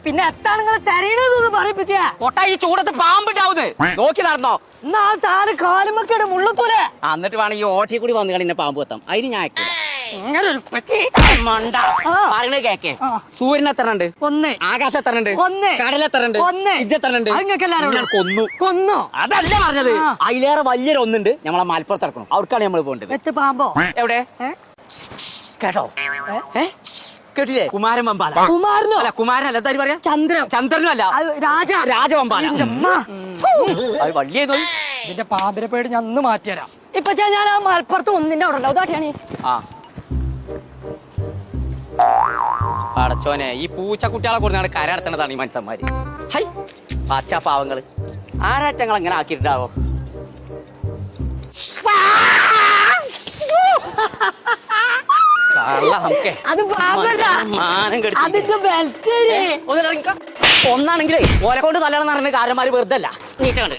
പിന്നെ എത്താണ് നിങ്ങൾ തരയണെന്ന് പറയിപ്പിച്ച കൊട്ട ഈ ചൂടത്ത് പാമ്പിട്ടാവുന്നത് നോക്കി നടന്നോ. എന്നാ ആ സാറ് കാലുമൊക്കെ മുള്ളത്തൂലേ എന്നിട്ട് വേണം ഈ ഓട്ടി കൂടി വന്നു കളി പാമ്പ് എത്താം. അതിന് ഞാൻ ഇങ്ങനെ ഒരു പറ്റി മണ്ട പറയണത് കേക്കേ. സൂര്യൻ എത്ര ഉണ്ട്? ഒന്ന്. ആകാശം എത്ര ഉണ്ട്? ഒന്ന്. കടൽ എത്ര ഉണ്ട്? ഒന്ന്. ഇത് എത്ര ഉണ്ട്? കൊന്നു കൊന്നോ? അതല്ല പറഞ്ഞത്. അതിലേറെ വലിയൊരു ഒന്നുണ്ട് നമ്മളെ മലപ്പുറത്ത് ഇറക്കണം. അവർക്കാണ് നമ്മൾ പോകേണ്ടത്. എത്ത് പാമ്പോ? എവിടെ കേട്ടോ? കേട്ടില്ലേ? കുമാരൻ വമ്പാല. കുമാരനോ? അല്ല കുമാരനല്ല, എന്താ പറയാ? ചന്ദ്രൻ. ചന്ദ്രനും അല്ല, രാജവമ്പാല. അത് വലിയ ഇതിന്റെ പാമ്പിനെ പേടി ഞാൻ ഒന്ന് മാറ്റിത്തരാം. ഇപ്പൊ ഞാൻ ആ മലപ്പുറത്ത് ഒന്നിന്റെ അവിടെ ഉണ്ടാവും. അതാട്ടിയാണ് അടച്ചോനെ. ഈ പൂച്ചക്കുട്ടികളെ കൊടുത്താണ് കര നടത്തുന്നതാണ് ഈ മനുഷ്യന്മാര്. ഹൈ പച്ച പാവങ്ങള് ആരാറ്റങ്ങൾ എങ്ങനെ ആക്കിയിട്ടുണ്ടാവോ? അത് ഒന്നാണെങ്കിലേ ഓലെ കൊണ്ട് തല്ലണം എന്ന് പറയുന്ന കാരന്മാര് വെറുതെ അല്ല. നീറ്റണ്ട്